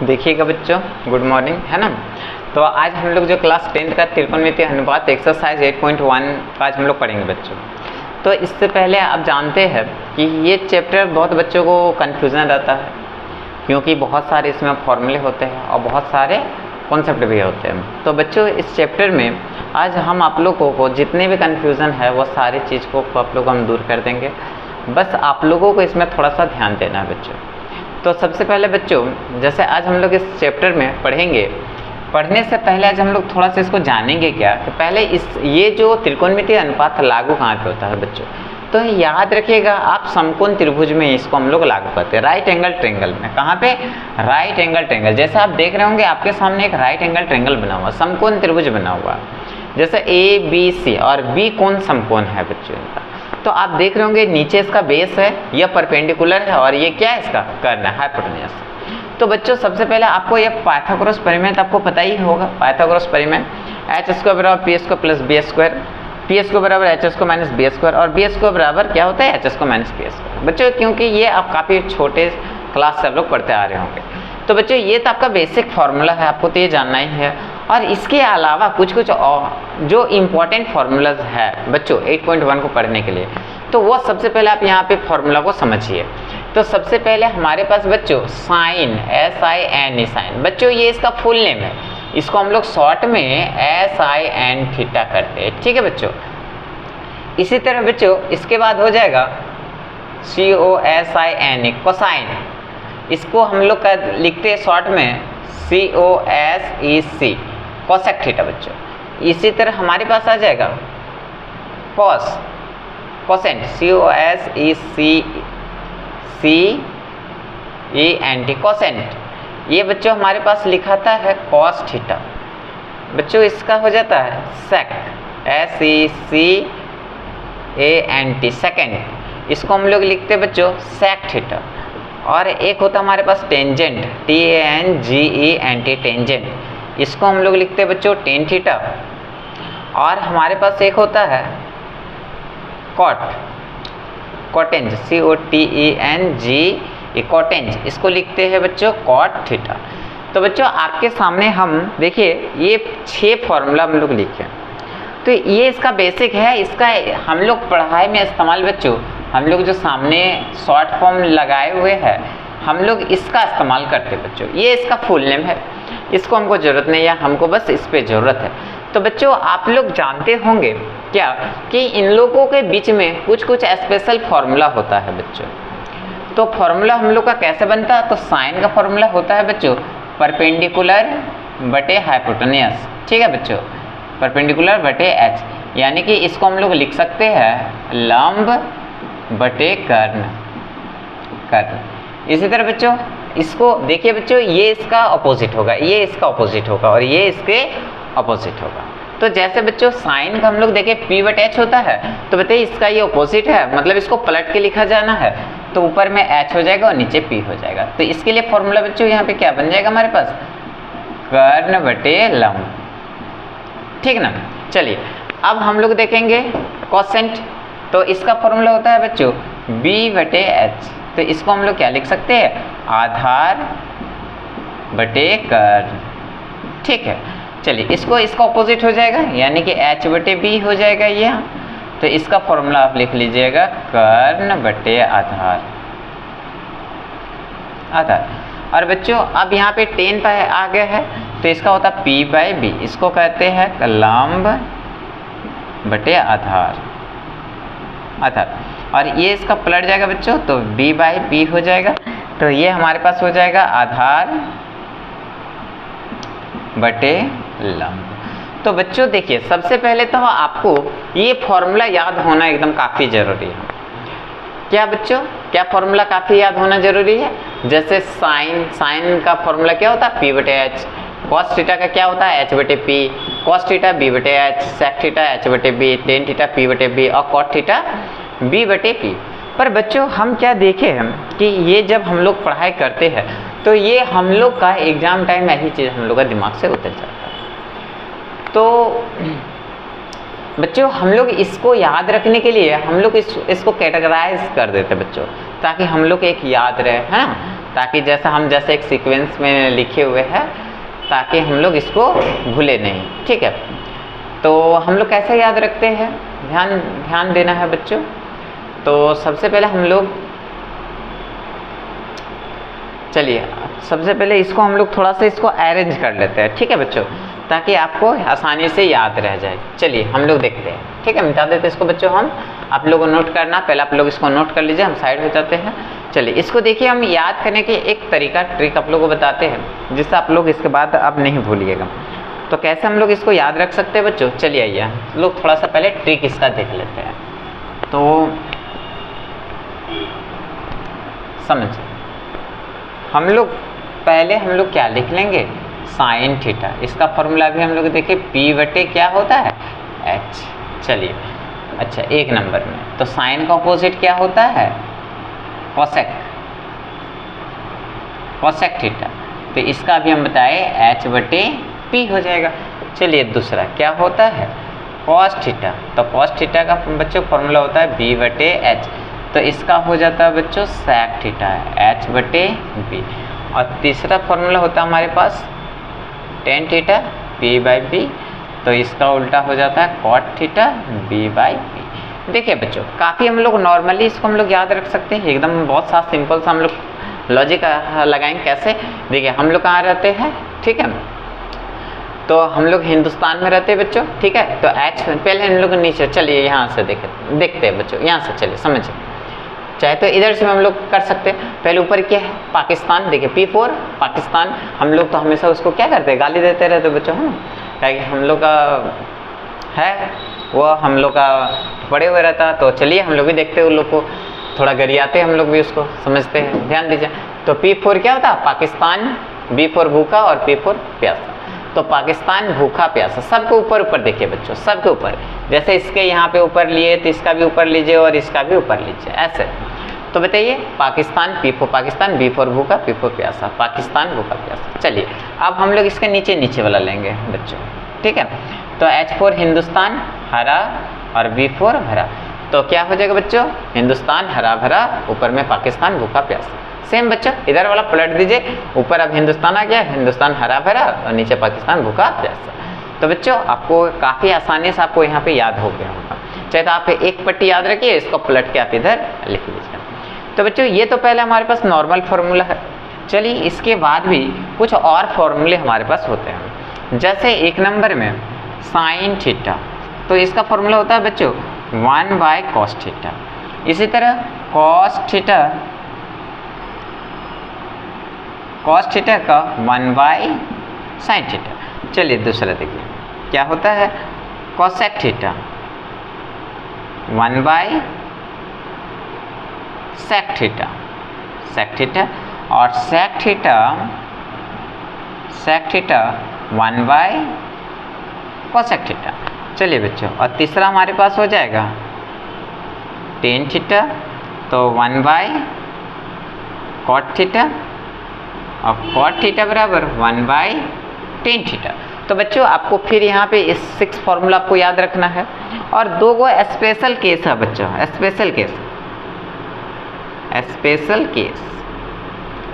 देखिएगा बच्चों, good morning, है ना। तो आज हम लोग जो क्लास 10th का त्रिकोणमितीय अनुपात एक्सरसाइज 8.1 का आज हम लोग पढ़ेंगे बच्चों। तो इससे पहले आप जानते हैं कि ये चैप्टर बहुत बच्चों को कन्फ्यूज़न रहता है, क्योंकि बहुत सारे इसमें फॉर्मूले होते हैं और बहुत सारे कॉन्सेप्ट भी होते हैं। तो बच्चों इस चैप्टर में आज हम आप लोगों को जितने भी कन्फ्यूज़न है वो सारी चीज़ को आप लोग हम दूर कर देंगे। बस आप लोगों को इसमें थोड़ा सा ध्यान देना है बच्चों। तो सबसे पहले बच्चों, जैसे आज हम लोग इस चैप्टर में पढ़ेंगे, पढ़ने से पहले आज हम लोग थोड़ा सा इसको जानेंगे क्या कि पहले ये जो त्रिकोणमितीय अनुपात लागू कहाँ पे होता है बच्चों। तो याद रखिएगा, आप समकोण त्रिभुज में इसको हम लोग लागू करते हैं, राइट एंगल ट्रायंगल में। कहाँ पे? Right angle triangle. जैसे आप देख रहे होंगे आपके सामने एक राइट एंगल ट्रायंगल बना हुआ, समकोण त्रिभुज बना हुआ, जैसे ए बी सी और बी कोण समकोण है बच्चों इनका। तो आप देख रहे होंगे नीचे इसका बेस है, यह परपेंडिकुलर है और ये क्या है, इसका कर्ण है, हाइपोटेन्यूज। तो बच्चों सबसे पहले आपको ये पाइथागोरस परिमेय आपको पता ही होगा। पाइथागोरस परिमेय एच स्क्वायर बराबर P square plus B square, P square बराबर H square minus B square और बी स्क्वायर बराबर क्या होता है, H square minus B square. बच्चों क्योंकि ये आप काफ़ी छोटे क्लास से आप लोग पढ़ते आ रहे होंगे, तो बच्चों ये तो आपका बेसिक फार्मूला है, आपको तो ये जानना ही है। और इसके अलावा कुछ और जो इम्पोर्टेंट फार्मूलाज है बच्चों 8.1 को पढ़ने के लिए, तो वो सबसे पहले आप यहाँ पे फार्मूला को समझिए। तो सबसे पहले हमारे पास बच्चों साइन, SIN साइन, बच्चों ये इसका फुल नेम है, इसको हम लोग शॉर्ट में SIN थीटा करते हैं, ठीक है बच्चों। इसी तरह बच्चों इसके बाद हो जाएगा COSIN कोसाइन, इसको हम लोग लिखते हैं शॉर्ट में COSEC कोसेक थीटा बच्चों। इसी तरह हमारे पास आ जाएगा कॉस, कोसेंट, COSECENT कोसेंट। ये बच्चों हमारे पास लिखाता है कॉस थीटा। बच्चों इसका हो जाता है सेक, SECANT सेकेंड, इसको हम लोग लिखते हैं बच्चों सेक थीटा। और एक होता है हमारे पास टेंजेंट, TANGENT टेंजेंट, इसको हम लोग लिखते हैं बच्चों टेन थीटा। और हमारे पास एक होता है कॉट, कॉटेंज, COTENG कॉटेंज, इसको लिखते हैं बच्चों कॉट थीटा। तो बच्चों आपके सामने हम देखिए ये 6 फॉर्मूला हम लोग लिखे, तो ये इसका बेसिक है। इसका हम लोग पढ़ाई में इस्तेमाल बच्चों, हम लोग जो सामने शॉर्ट फॉर्म लगाए हुए हैं हम लोग इसका इस्तेमाल करते हैं बच्चों। ये इसका फुल नेम है, इसको हमको ज़रूरत नहीं है, हमको बस इस पे ज़रूरत है। तो बच्चों आप लोग जानते होंगे क्या कि इन लोगों के बीच में कुछ स्पेशल फार्मूला होता है बच्चों। तो फार्मूला हम लोग का कैसे बनता है? तो साइन का फार्मूला होता है बच्चों परपेंडिकुलर बटे हाइपोटेन्यूज, ठीक है बच्चों, परपेंडिकुलर बटे एच, यानी कि इसको हम लोग लिख सकते हैं लंब बटे कर्ण। इसी तरह बच्चों इसको देखिए बच्चों, ये इसका अपोजिट होगा, ये इसका अपोजिट होगा और ये इसके अपोजिट होगा। तो जैसे बच्चों साइन का हम लोग देखें P बटे H होता है, तो बताइए इसका ये अपोजिट है, मतलब इसको पलट के लिखा जाना है, तो ऊपर में H हो जाएगा और नीचे P हो जाएगा। तो इसके लिए फॉर्मूला बच्चों यहाँ पे क्या बन जाएगा हमारे पास, कर्ण बटे लंब, ठीक ना। चलिए अब हम लोग देखेंगे कोसेंट। तो इसका फॉर्मूला होता है बच्चों B बटे H, तो इसको हम लोग क्या लिख सकते हैं, आधार बटे कर्ण, ठीक है। चलिए इसको इसका ऑपोजिट हो जाएगा, यानी कि H बटे B हो जाएगा ये। तो इसका फॉर्मूला आप लिख लीजिएगा कर्ण बटे आधार, आधार। और बच्चों अब यहाँ पे 10 पे आ गया है, तो इसका होता है P बाई B, इसको कहते हैं लंब बटे आधार, आधार। और ये इसका पलट जाएगा बच्चों, तो B बाई B हो जाएगा। तो ये हमारे पास हो जाएगा आधार बटे लंब। तो बच्चों देखिए सबसे पहले तो आपको ये फॉर्मूला याद होना एकदम काफ़ी ज़रूरी है। क्या बच्चों, क्या फॉर्मूला काफ़ी याद होना ज़रूरी है? जैसे साइन का फॉर्मूला क्या होता है, P बटे H, कॉस थीटा का क्या होता है, H बटे P, कॉस थीटा B बटे H, सेक थीटा H बटे B, टेन थीटा P बटे B और कॉट थीटा B बटे P। पर बच्चों हम क्या देखे हैं कि ये जब हम लोग पढ़ाई करते हैं तो ये हम लोग का एग्ज़ाम टाइम में यही चीज़ हम लोग का दिमाग से उतर जाता है। तो बच्चों हम लोग इसको याद रखने के लिए हम लोग इसको कैटेगराइज कर देते बच्चों, ताकि हम लोग एक याद रहे, है ना। ताकि जैसे एक सीक्वेंस में लिखे हुए हैं, ताकि हम लोग इसको भूले नहीं, ठीक है। तो हम लोग कैसे याद रखते हैं, ध्यान देना है बच्चों। तो सबसे पहले हम लोग इसको हम लोग थोड़ा सा इसको अरेंज कर लेते हैं, ठीक है बच्चों, ताकि आपको आसानी से याद रह जाए। चलिए हम लोग देखते हैं, ठीक है, मिटा देते हैं इसको बच्चों हम। आप लोगों को नोट करना, पहले आप लोग इसको नोट कर लीजिए, हम साइड हो जाते हैं। चलिए इसको देखिए, हम याद करने की एक तरीका ट्रिक आप लोगों को बताते हैं, जिससे आप लोग इसके बाद अब नहीं भूलिएगा। तो कैसे हम लोग इसको याद रख सकते हैं बच्चों, चलिए आइए लोग थोड़ा सा पहले ट्रिक इसका देख लेते हैं। तो समझिए, हम लोग क्या लिख लेंगे, साइन थीटा। इसका फॉर्मूला भी हम लोग देखें, P बटे क्या होता है, H। चलिए अच्छा, एक नंबर में तो साइन का अपोजिट क्या होता है, कोसेक थीटा। तो इसका भी हम बताए H बटे P हो जाएगा। चलिए दूसरा क्या होता है, कॉस थीटा। तो कॉस थीटा का बच्चों फॉर्मूला होता है B बटे H। तो इसका हो जाता है बच्चों सेक थीटा, H बटे B। और तीसरा फॉर्मूला होता है हमारे पास tan theta, P by B। तो इसका उल्टा हो जाता है cot theta, B by B। देखिए बच्चों, काफ़ी हम लोग नॉर्मली इसको हम लोग याद रख सकते हैं, एकदम बहुत सा सिंपल सा हम लोग लॉजिक लगाएंगे। कैसे, देखिए हम लोग कहाँ रहते हैं, ठीक है, तो हम लोग हिंदुस्तान में रहते हैं बच्चों, ठीक है। तो H पहले हम लोग नीचे, चलिए यहाँ से देखते हैं बच्चों, यहाँ से चलिए समझिए। चाहे तो इधर से हम लोग कर सकते हैं। पहले ऊपर क्या है, पाकिस्तान। देखिए P4 पाकिस्तान। हम लोग तो हमेशा उसको क्या करते हैं, गाली देते रहते बच्चों, है ना, ताकि हम लोग का है वो हम लोग का पड़े हुए रहता। तो चलिए हम लोग भी देखते हैं, उन लोग को थोड़ा गरियाते हैं, हम लोग भी उसको समझते हैं, ध्यान दीजिए। तो P4 क्या होता है, पाकिस्तान, B4 भूखा और P4 प्यासा। तो पाकिस्तान भूखा प्यासा, सबके ऊपर देखिए बच्चों, सबके ऊपर। जैसे इसके यहाँ पे ऊपर लिए तो इसका भी ऊपर लीजिए और इसका भी ऊपर लीजिए, ऐसे। तो बताइए पाकिस्तान, P4 पाकिस्तान, B4 भूखा, P4 प्यासा, पाकिस्तान भूखा प्यासा। चलिए अब हम लोग इसके नीचे वाला लेंगे बच्चों, ठीक है। तो H4 हिंदुस्तान हरा और B4 भरा। तो क्या हो जाएगा बच्चों, हिंदुस्तान हरा भरा, ऊपर में पाकिस्तान भूखा प्यासा। सेम बच्चों, इधर वाला पलट दीजिए, ऊपर अब हिंदुस्तान आ गया, हिंदुस्तान हरा भरा और नीचे पाकिस्तान भूखा प्यासा। तो बच्चों आपको काफ़ी आसानी से आपको यहाँ पे याद हो गया होगा। चाहे तो आप एक पट्टी याद रखिए, इसको पलट के आप इधर लिख लीजिए। तो बच्चों ये तो पहले हमारे पास नॉर्मल फार्मूला है। चलिए इसके बाद भी कुछ और फॉर्मूले हमारे पास होते हैं। जैसे एक नंबर में साइन थीटा, तो इसका फॉर्मूला होता है बच्चों 1 बाय कॉस थीटा। इसी तरह कॉस थीटा का 1 बाय साइन थीटा। चलिए दूसरा देखिए क्या होता है, cosec theta 1 by sec theta और sec theta 1 by cosec theta. चलिए बच्चों, और तीसरा हमारे पास हो जाएगा टेन थीटा, तो 1 बाय कॉट थीटा और कॉट थीटा बराबर 1 बाय टेन थीटा। तो बच्चों आपको फिर यहाँ पे इस 6 फॉर्मूला आपको याद रखना है। और दो गो स्पेशल केस है बच्चों, स्पेशल केस।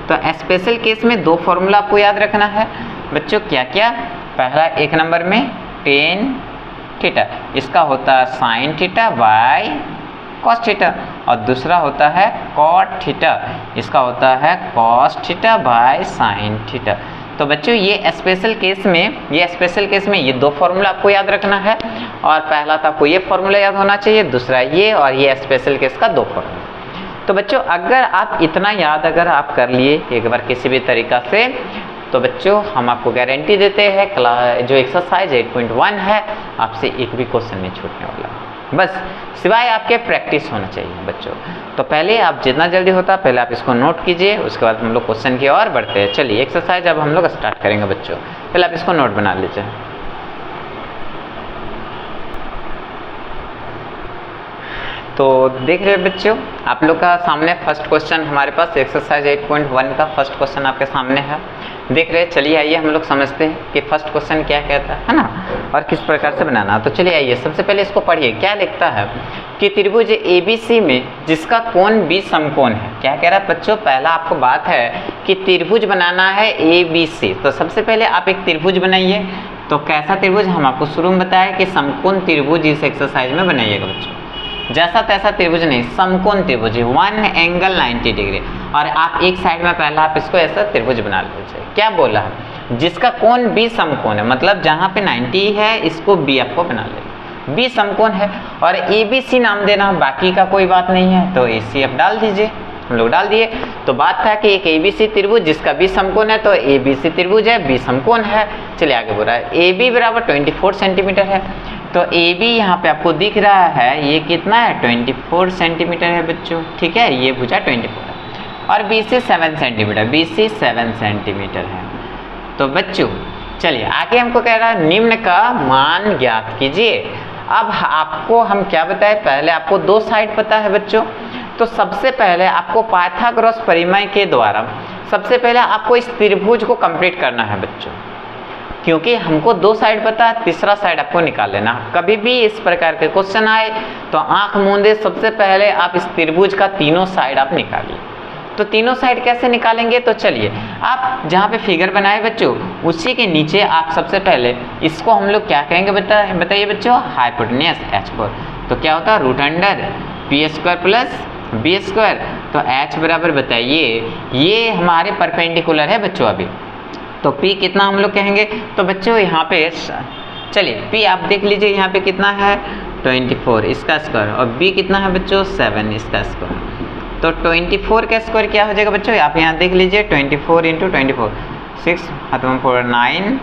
तो स्पेशल केस में 2 फॉर्मूला आपको याद रखना है बच्चों। क्या क्या, पहला एक नंबर में टेन थीटा, इसका होता है sine theta by cos theta, और दूसरा होता है कॉट थीटा, इसका होता है cos theta by sine theta. तो बच्चों ये स्पेशल केस में ये 2 फॉर्मूला आपको याद रखना है। और पहला तो आपको ये फॉर्मूला याद होना चाहिए, दूसरा ये, और ये स्पेशल केस का 2 फॉर्मूला। तो बच्चों अगर आप इतना याद अगर आप कर लिए एक बार किसी भी तरीक़ा से, तो बच्चों हम आपको गारंटी देते हैं जो एक्सरसाइज 8.1 है, आपसे एक भी क्वेश्चन नहीं छूटने वाला, बस सिवाय आपके प्रैक्टिस होना चाहिए बच्चों। तो पहले आप जितना जल्दी होता पहले आप इसको नोट कीजिए, उसके बाद हम लोग क्वेश्चन की ओर बढ़ते हैं। चलिए एक्सरसाइज अब हम लोग स्टार्ट करेंगे बच्चों, पहले आप इसको नोट बना लीजिए। तो देख रहे हैं बच्चों, आप लोग का सामने फर्स्ट क्वेश्चन हमारे पास एक्सरसाइज 8.1 का फर्स्ट क्वेश्चन आपके सामने है, देख रहे हैं। चलिए आइए हम लोग समझते हैं कि फर्स्ट क्वेश्चन क्या कहता है ना, और किस प्रकार से बनाना। तो चलिए आइए सबसे पहले इसको पढ़िए। क्या लिखता है कि त्रिभुज ABC में जिसका कोण B समकोण है, क्या कह रहा है बच्चों, पहला आपको बात है कि त्रिभुज बनाना है ABC। तो सबसे पहले आप एक त्रिभुज बनाइए। तो कैसा त्रिभुज, हम आपको शुरू में बताया कि समकोण त्रिभुज इस एक्सरसाइज में बनाइएगा बच्चों, जैसा तैसा त्रिभुज नहीं, समकोण त्रिभुज, 1 एंगल 90 डिग्री। और आप एक साइड में पहला आप इसको ऐसा त्रिभुज बना लीजिए। क्या बोला है, जिसका कोण B समकोण है, मतलब जहाँ पे 90 है इसको B आपको बना लेना, B समकोण है। और ABC नाम देना, बाकी का कोई बात नहीं है, तो AC आप डाल दीजिए। हम लोग डाल दिए। तो बात था कि एक ABC त्रिभुज जिसका B समकोण है, तो ABC त्रिभुज है, B समकोण है। चलिए आगे बोल रहा है AB बराबर 24 सेंटीमीटर है। तो AB यहाँ पे आपको दिख रहा है, ये कितना है 24 सेंटीमीटर है बच्चों, ठीक है, ये भुजा 24 है। और BC 7 सेंटीमीटर, BC 7 सेंटीमीटर है। तो बच्चों चलिए आगे हमको कह रहा है निम्न का मान ज्ञात कीजिए। अब आपको हम क्या बताएं, पहले आपको दो साइड पता है बच्चों। तो सबसे पहले आपको पाइथागोरस परिमेय के द्वारा सबसे पहले आपको इस त्रिभुज को कंप्लीट करना है बच्चों, क्योंकि हमको दो साइड पता है, तीसरा साइड आपको निकाल लेना। कभी भी इस प्रकार के क्वेश्चन आए तो आंख मूंदे सबसे पहले आप इस त्रिभुज का तीनों साइड आप निकालिए। तो तीनों साइड कैसे निकालेंगे, तो चलिए आप जहाँ पे फिगर बनाए बच्चों उसी के नीचे आप सबसे पहले इसको हम लोग क्या कहेंगे बताइए बच्चों, हाइपोटेन्यूस h4। तो क्या होता है root under p² plus b²। तो h बराबर बताइए, ये हमारे परपेंडिकुलर है बच्चों अभी, तो p कितना हम लोग कहेंगे। तो बच्चों यहाँ पे चलिए p आप देख लीजिए, यहाँ पे कितना है 24 इसका स्क्वायर, और b कितना है बच्चों 7 इसका स्क्वायर। तो 24 का स्क्वायर क्या हो जाएगा बच्चों, आप यहाँ देख लीजिए 24 × 24, 6 4 9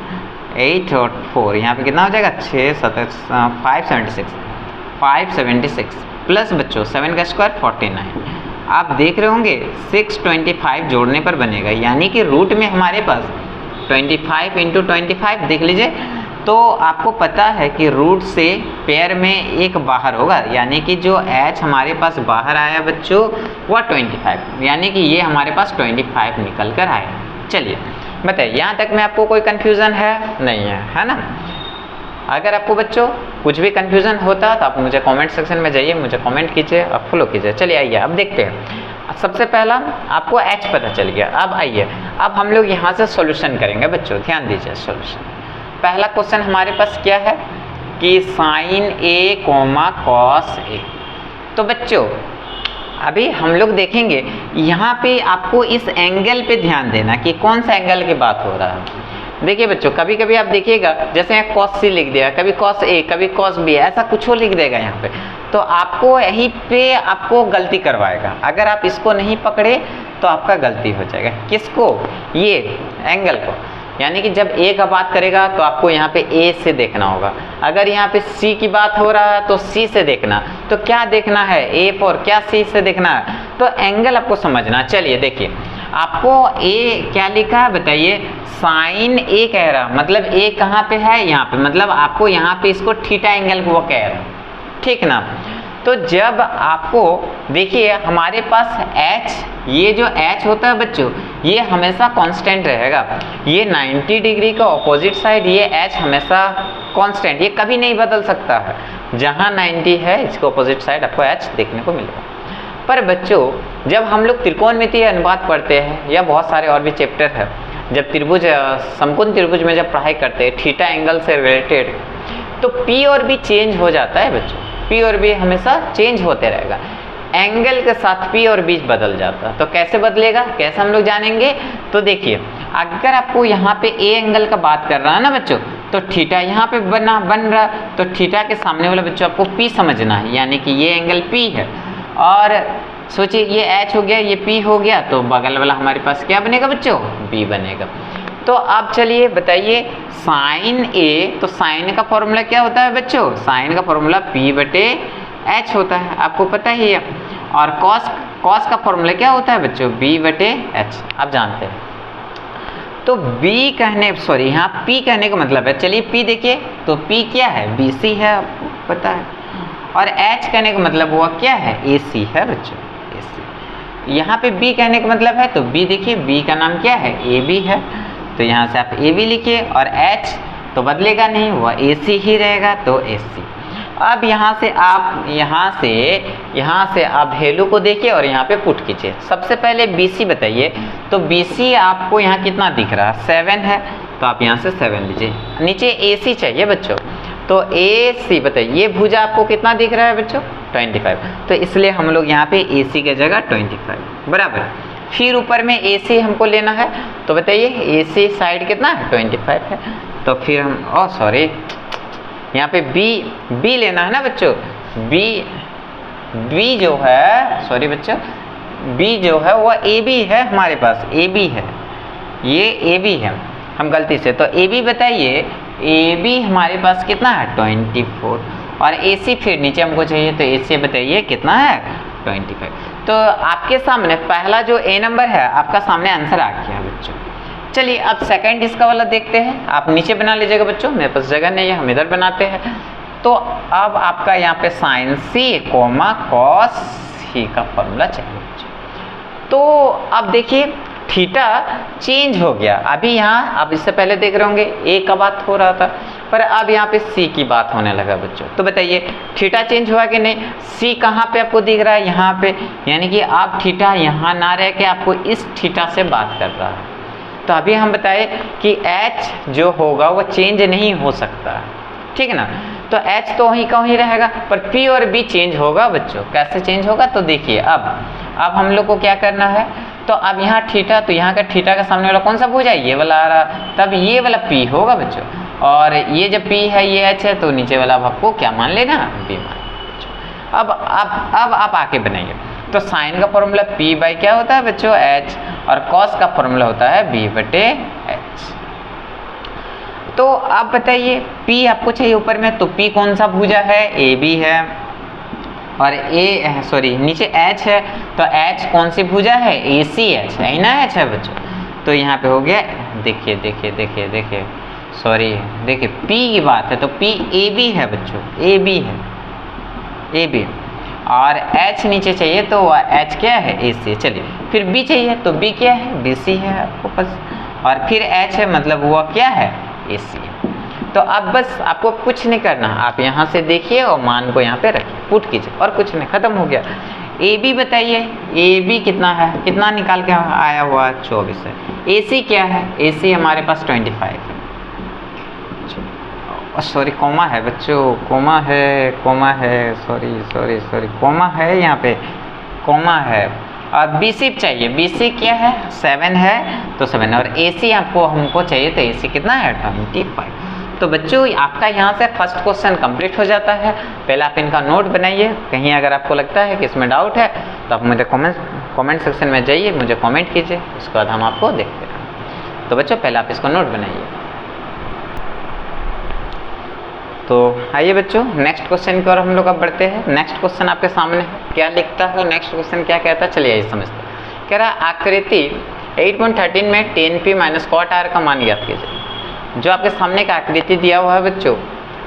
8 और 4, यहाँ पे कितना हो जाएगा 6 7 576 प्लस बच्चों 7 का स्क्वायर 49। आप देख रहे होंगे 625 जोड़ने पर बनेगा, यानी कि रूट में हमारे पास 25 × 25 देख लीजिए। तो आपको पता है कि रूट से पेयर में एक बाहर होगा, यानी कि जो h हमारे पास बाहर आया बच्चों वह 25, यानी कि ये हमारे पास 25 निकल कर आया। चलिए बताइए, यहाँ तक में आपको कोई कन्फ्यूज़न है नहीं है ना। अगर आपको बच्चों कुछ भी कन्फ्यूज़न होता तो आप मुझे कमेंट सेक्शन में जाइए, मुझे कमेंट कीजिए और फॉलो कीजिए। चलिए आइए अब देखते हैं। सबसे पहला आपको h पता चल गया। अब आइए, अब हम लोग यहाँ से सॉल्यूशन करेंगे बच्चों, ध्यान दीजिए सॉल्यूशन। पहला क्वेश्चन हमारे पास क्या है कि sin A, cos A। तो बच्चों अभी हम लोग देखेंगे यहाँ पे आपको इस एंगल पे ध्यान देना कि कौन सा एंगल की बात हो रहा है। देखिए बच्चों, कभी कभी आप देखिएगा जैसे यहाँ cos C लिख दिया, कभी cos A, कभी cos B, ऐसा कुछ हो लिख देगा यहाँ पे, तो आपको यहीं पे आपको गलती करवाएगा। अगर आप इसको नहीं पकड़े तो आपका गलती हो जाएगा। किसको, ये एंगल को, यानी कि जब A का बात करेगा तो आपको यहाँ पे A से देखना होगा। अगर यहाँ पे C की बात हो रहा है तो C से देखना। तो क्या देखना है, A पर क्या C से देखना है, तो एंगल आपको समझना। चलिए देखिए, आपको A क्या लिखा है बताइए, sin A कह रहा, मतलब A कहाँ पे है, यहाँ पे, मतलब आपको यहाँ पे इसको थीटा एंगल को वो कह रहा है, ठीक ना। तो जब आपको देखिए हमारे पास h, ये जो h होता है बच्चों ये हमेशा कांस्टेंट रहेगा। ये 90 डिग्री का ऑपोजिट साइड, ये h हमेशा कांस्टेंट, ये कभी नहीं बदल सकता है। जहाँ 90 है इसके ऑपोजिट साइड आपको h देखने को मिलेगा। पर बच्चों जब हम लोग त्रिकोणमितीय अनुपात पढ़ते हैं या बहुत सारे और भी चैप्टर है, जब त्रिभुज समकोण त्रिभुज में जब पढ़ाई करते हैं थीटा एंगल से रिलेटेड, तो P और B चेंज हो जाता है बच्चों। P और B हमेशा चेंज होते रहेगा, एंगल के साथ P और B बदल जाता है। तो कैसे बदलेगा, कैसे हम लोग जानेंगे, तो देखिए अगर आपको यहाँ पे A एंगल का बात कर रहा है ना बच्चों, तो थीटा यहाँ पे बन रहा, तो थीटा के सामने वाला बच्चों आपको P समझना है, यानी कि ये एंगल P है। और सोचिए ये H हो गया, ये P हो गया, तो बगल वाला हमारे पास क्या बनेगा बच्चों, B बनेगा। तो अब चलिए बताइए sin A, तो sin का फॉर्मूला क्या होता है बच्चों, sin का फॉर्मूला P/H होता है, आपको पता ही है। और cos का फॉर्मूला क्या होता है बच्चों, B/H, आप जानते हैं। तो यहाँ P कहने का मतलब है, चलिए P देखिए, तो P क्या है, BC है, आपको पता है। और H कहने का मतलब हुआ क्या है, AC है बच्चों, AC। यहाँ पे B कहने का मतलब है, तो B देखिए, B का नाम क्या है, AB है, तो यहाँ से आप AB लिखिए। और H तो बदलेगा नहीं, वह AC ही रहेगा, तो AC। अब यहाँ से आप वैल्यू को देखिए और यहाँ पे पुट कीजिए। सबसे पहले BC बताइए, तो BC आपको यहाँ कितना दिख रहा है 7 है, तो आप यहाँ से 7 लीजिए। नीचे AC चाहिए बच्चों, तो AC बताइए ये भुजा आपको कितना दिख रहा है बच्चों 25, तो इसलिए हम लोग यहाँ पे AC की जगह 25 बराबर। फिर ऊपर में AC हमको लेना है, तो बताइए AC साइड कितना है 25 है, तो फिर हम सॉरी यहाँ पे B लेना है ना बच्चों। B जो है सॉरी बच्चों B जो है वो AB है हमारे पास, AB है, ये AB है, हम गलती से, तो AB बताइए AB हमारे पास कितना है 24, और AC फिर नीचे हमको चाहिए, तो AC बताइए कितना है 25। तो आपके सामने पहला जो A नंबर है आपका सामने आंसर आ गया बच्चों। चलिए अब सेकंड इसका वाला देखते हैं। आप नीचे बना लीजिएगा बच्चों, मेरे पास जगह नहीं है, हम इधर बनाते हैं। तो अब आपका यहाँ पे sin C cos C का फॉर्मूला चाहिए बच्चों। तो अब देखिए थीटा चेंज हो गया। अभी यहाँ आप इससे पहले देख रहे होंगे A का बात हो रहा था, पर अब यहाँ पे C की बात होने लगा बच्चों। तो बताइए थीटा चेंज हुआ कि नहीं? C कहाँ पे आपको दिख रहा है? यहाँ पे, यानी कि आप थीटा यहाँ ना रह के आपको इस थीटा से बात कर रहा है। तो अभी हम बताए कि H जो होगा वो चेंज नहीं हो सकता, ठीक है ना। तो H तो वहीं का वहीं रहेगा, पर P और B चेंज होगा बच्चों। कैसे चेंज होगा? तो देखिए अब हम लोग को क्या करना है, तो अब यहाँ थीटा, तो यहाँ का थीटा का सामने वाला कौन सा भुजा है? ये वाला आ रहा, तब ये वाला P होगा बच्चों, और ये जब P है ये H है, तो नीचे वाला आपको क्या मान लेना? B मान लेना। अब आप आके बनाइए। तो साइन का फॉर्मूला P बाई क्या होता है बच्चों? H, और कॉस का फॉर्मूला होता है B बटे H। तो आप बताइए P आपको चाहिए ऊपर में, तो P कौन सा भुजा है? AB है, और नीचे H है, तो H कौन सी भुजा है? ACH है ना, H है बच्चों। तो यहाँ पे हो गया, देखिए सॉरी, देखिए P की बात है, तो P AB है बच्चों, AB है, AB, और H नीचे चाहिए, तो H क्या है? AC। चलिए फिर B चाहिए, तो B क्या है? BC है आपको पास, और फिर H है, मतलब वो क्या है? AC है। तो अब बस आपको कुछ नहीं करना, आप यहाँ से देखिए और मान को यहाँ पे रखिए, पुट कीजिए, और कुछ नहीं, खत्म हो गया। AB बताइए, AB कितना है? कितना निकाल के आया हुआ? 24 है। AC क्या है? AC हमारे पास 25 है। सॉरी कोमा है बच्चों, कोमा है, सॉरी कोमा है, यहाँ पे कोमा है। और BC चाहिए, BC क्या है? 7 है, तो 7, और AC आपको हमको चाहिए, तो AC कितना है? 25। तो बच्चों आपका यहाँ से फर्स्ट क्वेश्चन कंप्लीट हो जाता है। पहले आप इनका नोट बनाइए, कहीं अगर आपको लगता है कि इसमें डाउट है तो आप मुझे कमेंट सेक्शन में जाइए, मुझे कमेंट कीजिए, उसके बाद हम आपको देखते हैं। तो बच्चों पहले आप इसको नोट बनाइए। तो आइए बच्चों नेक्स्ट क्वेश्चन की ओर हम लोग अब बढ़ते हैं। नेक्स्ट क्वेश्चन आपके सामने है, क्या लिखता है? नेक्स्ट क्वेश्चन क्या कहता है, चलिए आइए समझते हैं। कह रहा आकृति 8.13 में 10p माइनस कॉट r का मान ज्ञात कीजिए। जो आपके सामने का आकृति दिया हुआ है बच्चों,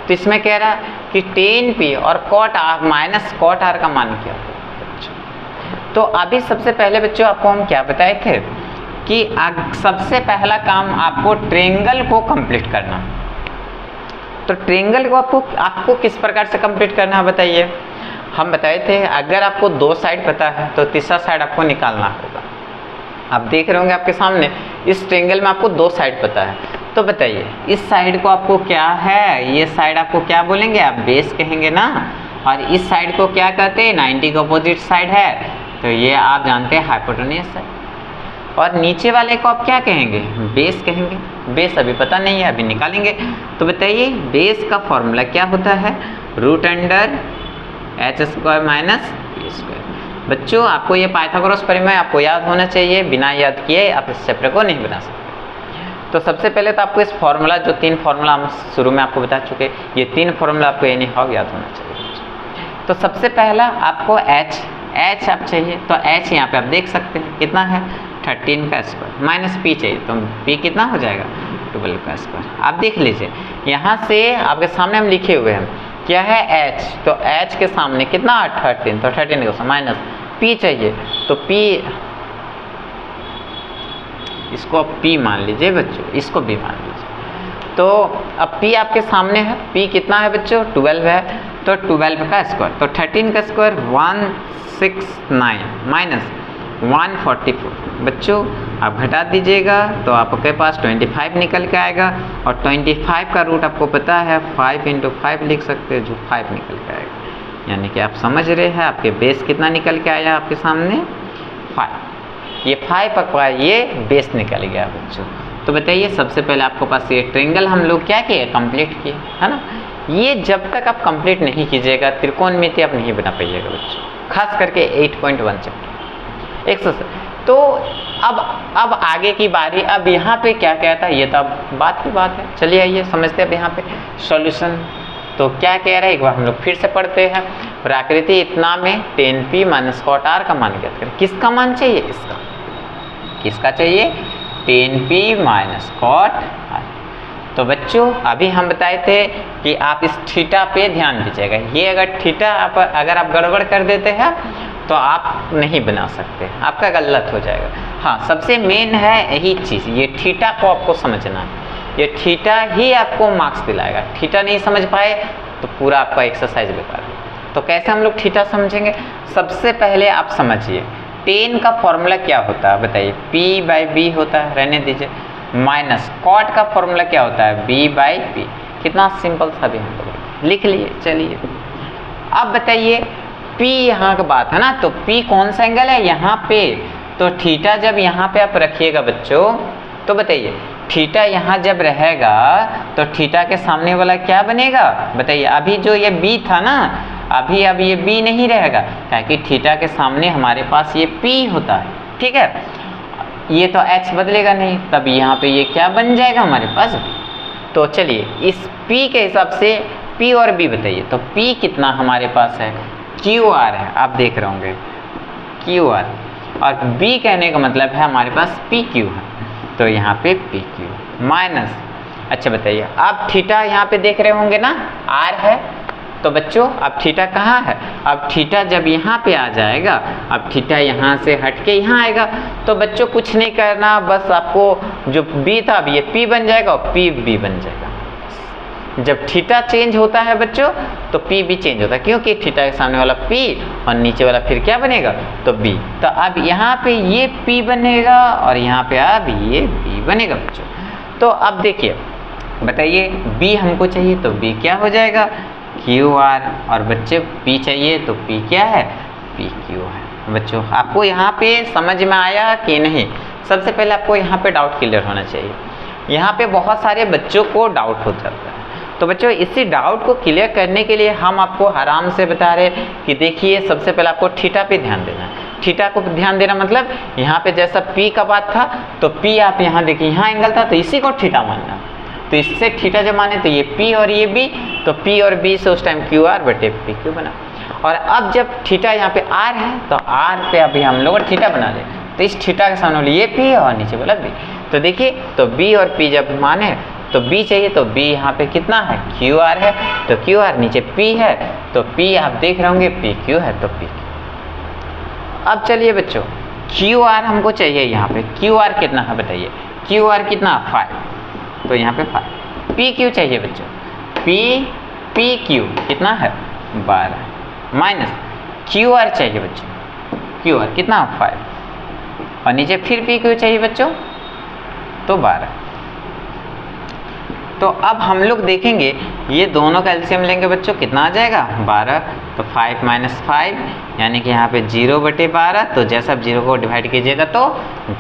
तो इसमें कह रहा है कि 10p और cot r minus cot r का मान क्या है। तो अभी सबसे पहले बच्चों आपको हम क्या बताए थे कि सबसे पहला काम आपको ट्रायंगल को कंप्लीट करना। तो ट्रायंगल को आपको किस प्रकार से कंप्लीट करना है बताइए। हम बताए थे अगर आपको 2 साइड पता है तो तीसरा साइड आपको निकालना होगा। आप देख रहे होंगे आपके सामने इस ट्रायंगल में आपको 2 साइड पता है, तो बताइए इस साइड को आपको क्या है? ये साइड आपको क्या बोलेंगे? आप बेस कहेंगे ना। और इस साइड को क्या कहते हैं? 90 के अपोजिट साइड है, तो ये आप जानते हैं हाइपोटेन्यूस है। और नीचे वाले को आप क्या कहेंगे? बेस कहेंगे। बेस अभी पता नहीं है, अभी निकालेंगे। तो बताइए बेस का फॉर्मूला क्या होता है? √h² minus p²। बच्चों आपको ये पाइथागोरस प्रमेय आपको याद होना चाहिए, बिना याद किए आप इस चैप्टर को नहीं बना सकते। तो सबसे पहले तो आपको इस फॉर्मूला, जो 3 फॉर्मूला हम शुरू में आपको बता चुके, ये 3 फॉर्मूला आपको एनी हाउ याद होना चाहिए। तो सबसे पहला आपको h आप चाहिए, तो h यहाँ पे आप देख सकते हैं कितना है? 13 का स्क्वायर माइनस p चाहिए, तो p कितना हो जाएगा? 12 का स्क्वायर। आप देख लीजिए यहाँ से आपके सामने हम लिखे हुए हैं क्या है? h, तो h के सामने कितना? 13, तो 13 का माइनस p चाहिए, तो p, इसको p मान लीजिए बच्चों, इसको b मान लीजिए। तो अब p आपके सामने है, p कितना है बच्चों? 12 है, तो 12 का स्क्वायर, तो 13 का स्क्वायर 169 माइनस 144। बच्चों आप घटा दीजिएगा तो आपके पास 25 निकल के आएगा, और 25 का रूट आपको पता है 5 × 5 लिख सकते हैं, जो 5 निकल के आएगा। यानी कि आप समझ रहे हैं आपके बेस कितना निकल के आया आपके सामने 5। ये 5 पकड़ा, ये बेस निकल गया बच्चों। तो बताइए सबसे पहले आपके पास ये ट्रायंगल हम लोग क्या किए, कंप्लीट किए, है ना। ये जब तक आप कंप्लीट नहीं कीजिएगा त्रिकोणमिति आप नहीं बना पाइएगा बच्चों, खास करके 8.1 चैप्टर एक्सरसाइज। तो अब आगे की बारी, अब यहाँ पे क्या कहता है ये तो अब बात की बात है। चलिए आइए समझते हैं अब यहाँ पे सॉल्यूशन। तो क्या कह रहा है एक बार हम लोग फिर से पढ़ते हैं। प्राकृति इतना में 10p - cot r का मान ज्ञात करें। किसका मान चाहिए, इसका। किसका चाहिए, 10p - cot r। तो बच्चों अभी हम बताए थे कि आप इस थीटा पे ध्यान दीजिएगा। ये अगर थीटा अगर आप गड़बड़ कर देते हैं तो आप नहीं बना सकते, आपका गलत हो जाएगा। हाँ, सबसे मेन है यही चीज़, ये थीटा को आपको समझना है। ये थीटा ही आपको मार्क्स दिलाएगा। थीटा नहीं समझ पाए तो पूरा आपका एक्सरसाइज बेकार है। तो कैसे हम लोग थीटा समझेंगे, सबसे पहले आप समझिए 10 का फॉर्मूला क्या होता है बताइए, p/b होता है, रहने दीजिए, माइनस कॉट का फॉर्मूला क्या होता है, b/p। कितना सिंपल था भी हम लोग लिख लिए। चलिए अब बताइए p यहाँ की बात है ना, तो p कौन सा एंगल है यहाँ पे, तो थीटा जब यहाँ पे आप रखिएगा बच्चों, तो बताइए थीटा यहाँ जब रहेगा तो थीटा के सामने वाला क्या बनेगा बताइए। अभी जो ये b था ना, अभी अब ये b नहीं रहेगा, ताकि थीटा के सामने हमारे पास ये p होता है, ठीक है। ये तो x बदलेगा नहीं, तब यहाँ पे ये क्या बन जाएगा हमारे पास b। तो चलिए इस p के हिसाब से p और b बताइए। तो p कितना हमारे पास है, QR है, आप देख रहे होंगे QR, और b कहने का मतलब है हमारे पास PQ है, तो यहाँ पे PQ माइनस। अच्छा बताइए अब थीटा यहाँ पे देख रहे होंगे ना, R है, तो बच्चों अब थीटा कहाँ है, अब थीटा जब यहाँ पे आ जाएगा, अब थीटा यहाँ से हट के यहाँ आएगा, तो बच्चों कुछ नहीं करना, बस आपको जो b था अब ये p बन जाएगा और p b बन जाएगा। जब थीटा चेंज होता है बच्चों तो p भी चेंज होता है, क्योंकि थीटा के सामने वाला p और नीचे वाला फिर क्या बनेगा, तो b। तो अब यहाँ पे ये p बनेगा और यहाँ पे अब ये b बनेगा बच्चों। तो अब देखिए बताइए b हमको चाहिए, तो b क्या हो जाएगा, QR, और बच्चे p चाहिए तो p क्या है, PQ है। बच्चों आपको यहाँ पे समझ में आया कि नहीं, सबसे पहले आपको यहाँ पे डाउट क्लियर होना चाहिए। यहाँ पे बहुत सारे बच्चों को डाउट हो जाता है, तो बच्चों इसी डाउट को क्लियर करने के लिए हम आपको आराम से बता रहे हैं कि देखिए सबसे पहले आपको थीटा पे ध्यान देना है। थीटा को ध्यान देना मतलब यहाँ पे जैसा p का बात था तो p आप यहाँ देखिए, यहाँ एंगल था तो इसी को थीटा मानना, तो इससे थीटा जब माने तो ये p और ये b, तो p और b से उस टाइम QR बटे PQ बना। और अब जब थीटा यहाँ पे R है तो R पे अभी हम लोग थीटा बना ले, तो इस थीटा के सामने ये p और नीचे वाला b। तो देखिए तो b और p जब माने तो b चाहिए, तो b यहाँ पे कितना है, QR है, तो QR नीचे p है, तो p आप देख रहे होंगे PQ है, तो PQ। अब चलिए बच्चों QR हमको चाहिए, यहाँ पे QR कितना है बताइए, QR कितना 5, तो यहाँ पे 5। PQ चाहिए बच्चों, PQ कितना है 12, माइनस QR चाहिए बच्चों, QR कितना 5, और नीचे फिर PQ चाहिए बच्चों तो 12। तो अब हम लोग देखेंगे ये दोनों का एलसीएम लेंगे बच्चों, कितना आ जाएगा 12, तो 5 - 5 यानी कि यहाँ पे 0/12, तो जैसा आप 0 को डिवाइड कीजिएगा तो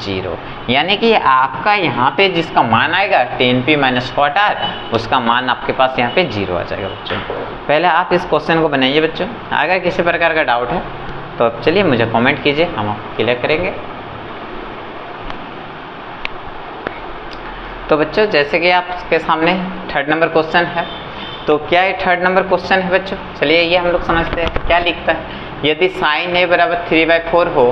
0, यानी कि आपका यहाँ पे जिसका मान आएगा 10p - cot r, उसका मान आपके पास यहाँ पे 0 आ जाएगा बच्चों। पहले आप इस क्वेश्चन को बनाइए बच्चों, अगर किसी प्रकार का डाउट है तो चलिए मुझे कॉमेंट कीजिए, हम आपको क्लियर करेंगे। तो बच्चों जैसे कि आपके सामने 3rd नंबर क्वेश्चन है, तो क्या ये 3rd नंबर क्वेश्चन है बच्चों, चलिए ये हम लोग समझते हैं क्या लिखता है। यदि sin a बराबर 3/4 हो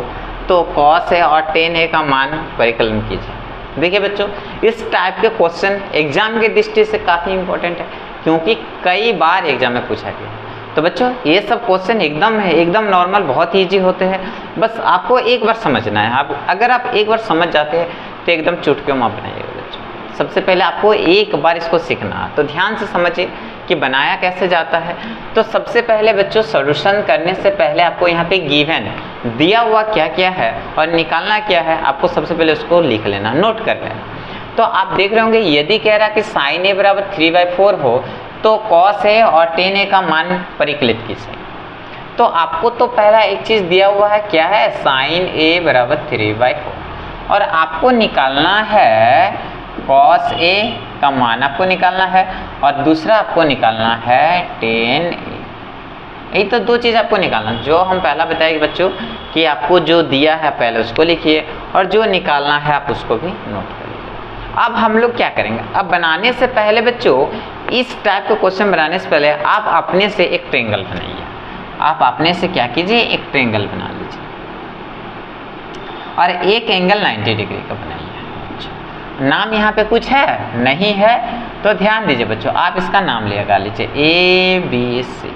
तो cos a और tan a का मान परिकलन कीजिए। देखिए बच्चों इस टाइप के क्वेश्चन एग्जाम की दृष्टि से काफ़ी इंपॉर्टेंट है, क्योंकि कई बार एग्जाम में पूछा गया। तो बच्चों ये सब क्वेश्चन एकदम नॉर्मल, बहुत ईजी होते हैं, बस आपको एक बार समझना है। आप अगर आप एक बार समझ जाते हैं तो एकदम चुटकियों में बनाइएगा बच्चों। सबसे पहले आपको एक बार इसको सीखना है, तो ध्यान से समझिए कि बनाया कैसे जाता है। तो सबसे पहले बच्चों सॉल्यूशन करने से पहले आपको यहाँ पे गिवन दिया हुआ क्या क्या है और निकालना क्या है, आपको सबसे पहले उसको लिख लेना, नोट कर लेना। तो आप देख रहे होंगे यदि कह रहा कि sin a बराबर 3/4 हो तो cos a और tan a का मान परिकलित कीजिए। तो आपको तो पहला एक चीज दिया हुआ है, क्या है, sin a बराबर 3/4 और आपको निकालना है cos a का मान आपको निकालना है और दूसरा आपको निकालना है tan a। यही तो दो चीज़ आपको निकालना, जो हम पहला बताएंगे बच्चों कि आपको जो दिया है पहले उसको लिखिए और जो निकालना है आप उसको भी नोट करिए। अब हम लोग क्या करेंगे, अब बनाने से पहले बच्चों इस टाइप का क्वेश्चन बनाने से पहले आप अपने से एक ट्रायंगल बनाइए। आप अपने से क्या कीजिए, एक ट्रायंगल बना लीजिए और एक एंगल 90 डिग्री का बनाइए। नाम यहाँ पे कुछ है नहीं है तो ध्यान दीजिए बच्चों, आप इसका नाम लगा लीजिए ABC।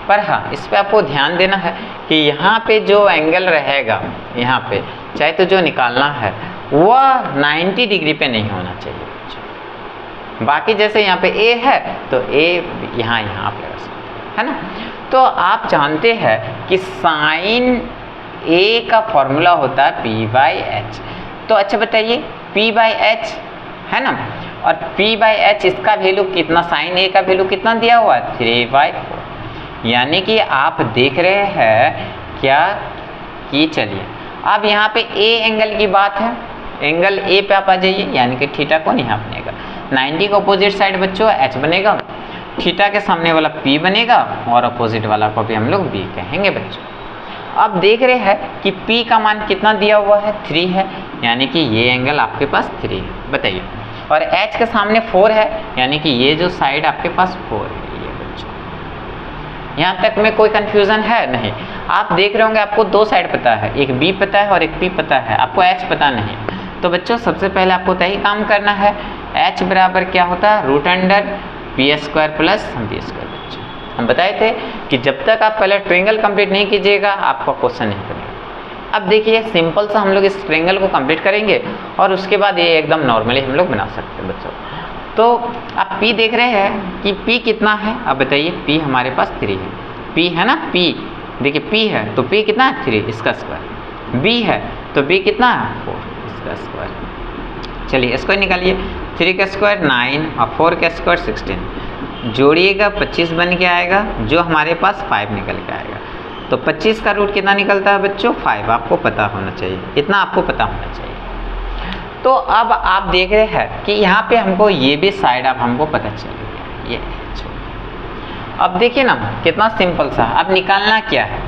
पर हाँ, इस पे आपको ध्यान देना है कि यहाँ पे जो एंगल रहेगा यहाँ पे चाहे तो जो निकालना है वह 90 डिग्री पे नहीं होना चाहिए बच्चों। बाकी जैसे यहाँ पे A है तो A यहाँ आप लगा सकते हैं, है ना। तो आप जानते हैं कि साइन A का फॉर्मूला होता है P/H। तो अच्छा बताइए P/H है ना, और P/H इसका वैल्यू कितना, साइन A का वैल्यू कितना दिया हुआ है 3/4। यानी कि आप देख रहे हैं क्या कि चलिए अब यहाँ पे A एंगल की बात है, एंगल A पे आप आ जाइए, यानी कि थीटा कौन यहाँ बनेगा 90 का अपोजिट साइड बच्चों H बनेगा, थीटा के सामने वाला P बनेगा और अपोजिट वाला को भी हम लोग B कहेंगे बच्चों। अब देख रहे हैं कि P का मान कितना दिया हुआ है 3 है, यानी कि ये एंगल आपके पास 3 है बताइए, और H के सामने 4 है, यानी कि ये जो साइड आपके पास 4 है। यहाँ तक में कोई कंफ्यूजन है नहीं। आप देख रहे होंगे आपको दो साइड पता है, एक B पता है और एक P पता है, आपको H पता नहीं। तो बच्चों सबसे पहले आपको यही काम करना है, H बराबर क्या होता है √p² प्लस b²। बच्चों हम बताए थे कि जब तक आप पहले ट्रायंगल कंप्लीट नहीं कीजिएगा आपका क्वेश्चन नहीं बनेगा। अब देखिए सिंपल सा हम लोग इस ट्रायंगल को कंप्लीट करेंगे और उसके बाद ये एकदम नॉर्मली हम लोग बना सकते हैं बच्चों। तो आप P देख रहे हैं कि P कितना है, अब बताइए P हमारे पास 3 है, P है ना, P देखिए P है तो P कितना है 3 इसका स्क्वायर, B है तो B कितना है 4 इसका स्क्वायर। चलिए इसको निकालिए, 3 का स्क्वायर 9 और 4 का स्क्वायर 16, जोड़िएगा 25 बन के आएगा, जो हमारे पास 5 निकल के आएगा। तो 25 का रूट कितना निकलता है बच्चों 5, आपको पता होना चाहिए, इतना आपको पता होना चाहिए। तो अब आप देख रहे हैं कि यहाँ पे हमको ये भी साइड अब हमको पता चल गया, ये अब देखिए ना कितना सिंपल सा। अब निकालना क्या है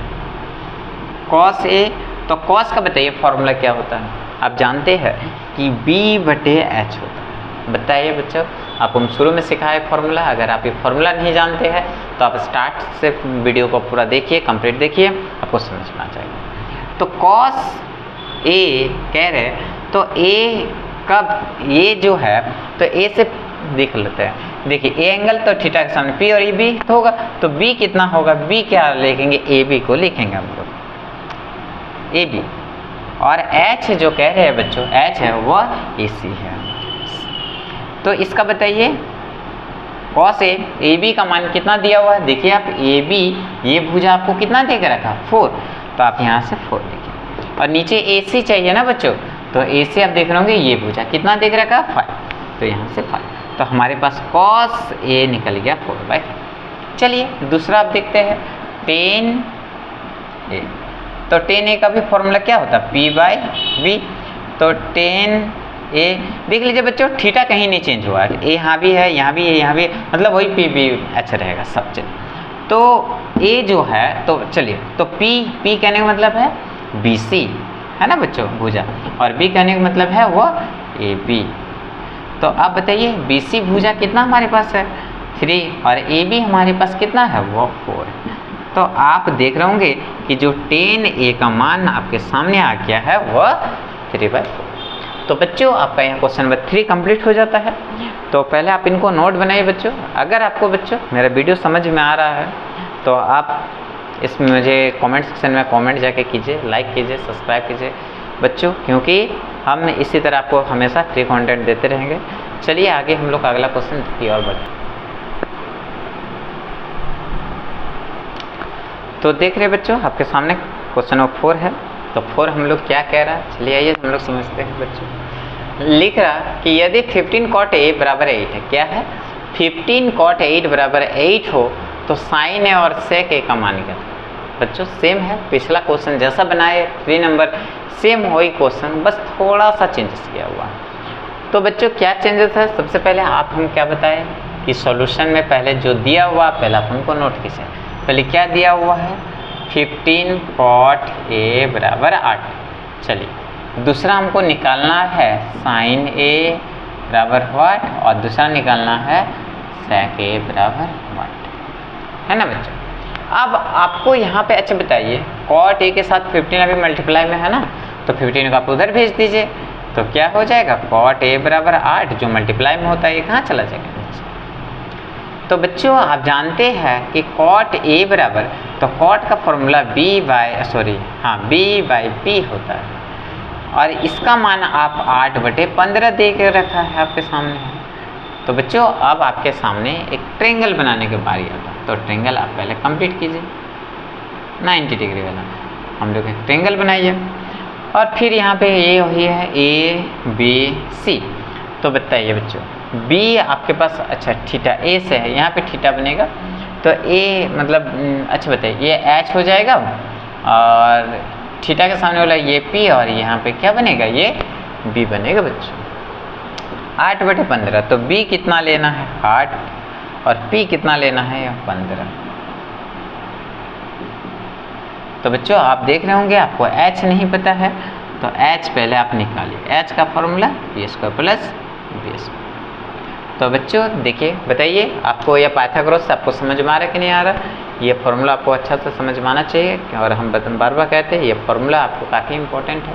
cos A, तो cos का बताइए फॉर्मूला क्या होता है, आप जानते हैं कि B/H होता है। बताइए बच्चों, आपको हम शुरू में सिखाए फॉर्मूला, अगर आप ये फॉर्मूला नहीं जानते हैं तो आप स्टार्ट से वीडियो को पूरा देखिए, कंप्लीट देखिए, आपको समझना चाहिए। तो cos A कह रहे तो A का ये जो है तो A से देख लेते हैं, देखिए A एंगल तो थीटा के सामने P और B तो होगा, तो B कितना होगा, B क्या लिखेंगे AB को लिखेंगे हम लोग AB, और H जो कह रहे हैं बच्चों H है वह AC है। तो इसका बताइए cos A, AB का मान कितना दिया हुआ है, देखिए आप AB ये भुजा आपको कितना दे के रखा 4, तो आप यहाँ से 4 लिखिए, और नीचे AC चाहिए ना बच्चों, तो AC आप देख रहे होंगे ये भुजा कितना देख रखा 5, तो यहाँ से 5, तो हमारे पास cos A निकल गया 4/5। चलिए दूसरा आप देखते हैं tan A, तो tan A का भी फॉर्मूला क्या होता है P/B, तो tan A देख लीजिए बच्चों थीटा कहीं नहीं चेंज हुआ है, A यहाँ भी है यहाँ भी है यहाँ भी, मतलब वही P/B रहेगा सब। चलिए तो A जो है तो चलिए तो P कहने का मतलब है BC है ना बच्चों भुजा, और B कहने का मतलब है वो AB। तो आप बताइए BC भुजा कितना हमारे पास है 3, और AB हमारे पास कितना है वो 4 है। तो आप देख रहे होंगे कि जो tan A का मान आपके सामने आ गया है वह 3/4। तो बच्चों आपका यहाँ क्वेश्चन नंबर 3 कंप्लीट हो जाता है। तो पहले आप इनको नोट बनाइए बच्चों। अगर आपको बच्चों मेरा वीडियो समझ में आ रहा है तो आप इसमें मुझे कमेंट सेक्शन में कमेंट जाके कीजिए, लाइक कीजिए, सब्सक्राइब कीजिए बच्चों, क्योंकि हम इसी तरह आपको हमेशा फ्री कंटेंट देते रहेंगे। चलिए आगे हम लोग अगला क्वेश्चन की ओर बढ़ते हैं। तो देख रहे बच्चों आपके सामने क्वेश्चन नंबर 4 है। तो 4 हम लोग क्या कह रहा है, चलिए आइए हम लोग समझते हैं बच्चों। लिख रहा कि यदि 15 cot A बराबर 8 है, क्या है 15 cot 8 बराबर 8 हो तो साइन ए और सेक ए का मान क्या था। बच्चों सेम है, पिछला क्वेश्चन जैसा बनाए 3 नंबर सेम वही क्वेश्चन, बस थोड़ा सा चेंजेस किया हुआ। तो बच्चों क्या चेंजेस है, सबसे पहले आप हम क्या बताएं कि सॉल्यूशन में पहले जो दिया हुआ पहले आप हमको नोट कीजिए। पहले क्या दिया हुआ है 15 cot A बराबर 8। चलिए दूसरा हमको निकालना है साइन ए बराबर वाट और दूसरा निकालना है सेक ए बराबर वाट, है ना बच्चों। अब आपको यहाँ पे अच्छा बताइए cot A के साथ 15 अभी मल्टीप्लाई में है ना, तो 15 को आप उधर भेज दीजिए तो क्या हो जाएगा cot A बराबर 8 जो मल्टीप्लाई में होता है ये कहाँ चला जाएगा। तो बच्चों आप जानते हैं कि cot A बराबर, तो cot का फॉर्मूला b बाई p होता है और इसका मान आप 8/15 दे के रखा है आपके सामने। तो बच्चों अब आपके सामने एक ट्रायंगल बनाने के बारी आता है, तो ट्रायंगल आप पहले कंप्लीट कीजिए 90 डिग्री वाला। हम लोग एक ट्रायंगल बनाइए और फिर यहाँ पे ये हुई है A B C। तो बताइए बच्चों B आपके पास अच्छा थीटा A से है, यहाँ पे थीटा बनेगा तो A मतलब अच्छा बताइए ये H हो जाएगा और थीटा के सामने वाला ये P और यहाँ पे क्या बनेगा ये B बनेगा बच्चों 8/15। तो B कितना लेना है 8 और P कितना लेना है 15। तो बच्चों आप देख रहे होंगे आपको H नहीं पता है तो H पहले आप निकालिए। H का फॉर्मूला p² प्लस b²। तो बच्चों देखिए बताइए आपको यह पाइथागोरस आपको समझ में आ रहा है कि नहीं आ रहा। ये फॉर्मूला आपको अच्छा से समझ में आना चाहिए और हम बार बार कहते हैं ये फॉर्मूला आपको काफ़ी इंपॉर्टेंट है।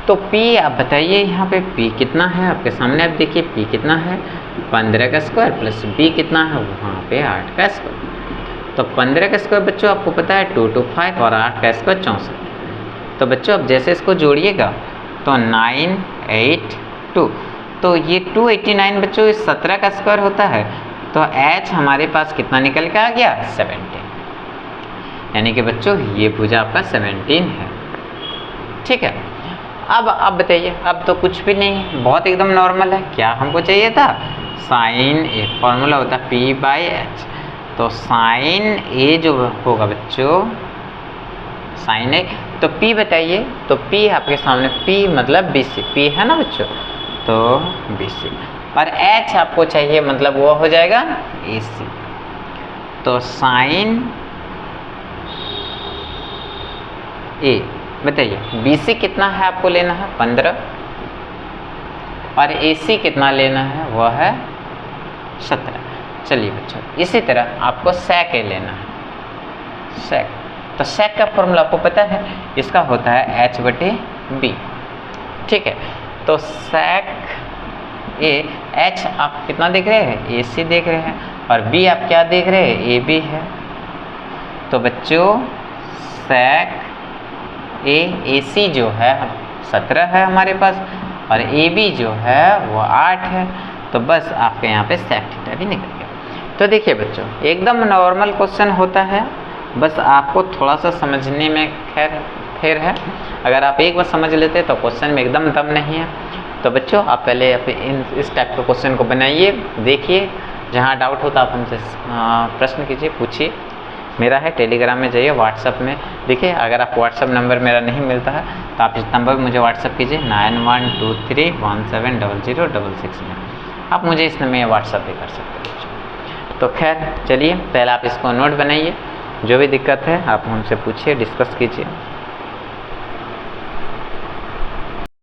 तो P आप बताइए यहाँ पे P कितना है आपके सामने, आप देखिए P कितना है 15 का स्क्वायर प्लस B कितना है वहाँ पे 8 का स्क्वायर। तो 15 का स्क्वायर बच्चों आपको पता है 225 और 8 का स्क्वायर 64। तो बच्चों अब जैसे इसको जोड़िएगा तो 982, तो ये 289 बच्चों इस 17 का स्क्वायर होता है। तो H हमारे पास कितना निकल के आ गया 17, यानी कि बच्चों ये भुजा आपका 17 है। ठीक है अब बताइए अब तो कुछ भी नहीं है, बहुत एकदम नॉर्मल है। क्या हमको चाहिए था साइन ए, फॉर्मूला होता है p/h। तो साइन ए जो होगा बच्चों साइन ए, तो p बताइए तो p आपके सामने p मतलब BC, p है ना बच्चों तो BC और h आपको चाहिए मतलब वो हो जाएगा AC। तो साइन ए बताइए BC कितना है आपको लेना है 15 और AC कितना लेना है वह है 17। चलिए बच्चों इसी तरह आपको सेक ए लेना है सेक। तो सेक का फॉर्मूला आपको पता है इसका होता है H/B। ठीक है तो सेक ए H आप कितना देख रहे हैं AC देख रहे हैं और B आप क्या देख रहे हैं AB है। तो बच्चों सेक ए AC जो है 17 है हमारे पास और AB जो है वो 8 है। तो बस आपके यहाँ पे सेक थीटा भी निकल गया। तो देखिए बच्चों एकदम नॉर्मल क्वेश्चन होता है, बस आपको थोड़ा सा समझने में खैर है। अगर आप एक बार समझ लेते तो क्वेश्चन में एकदम दम नहीं है। तो बच्चों आप पहले इस टाइप के क्वेश्चन को बनाइए, देखिए, जहाँ डाउट हो तो आप हमसे प्रश्न कीजिए, पूछिए। मेरा है टेलीग्राम में जाइए, व्हाट्सअप में देखिए। अगर आप व्हाट्सअप नंबर मेरा नहीं मिलता है तो आप इस नंबर पर मुझे व्हाट्सअप कीजिए 9123170066 में। आप मुझे इस नंबर में व्हाट्सअप भी कर सकते हैं। तो खैर चलिए पहले आप इसको नोट बनाइए, जो भी दिक्कत है आप हमसे पूछिए, डिस्कस कीजिए।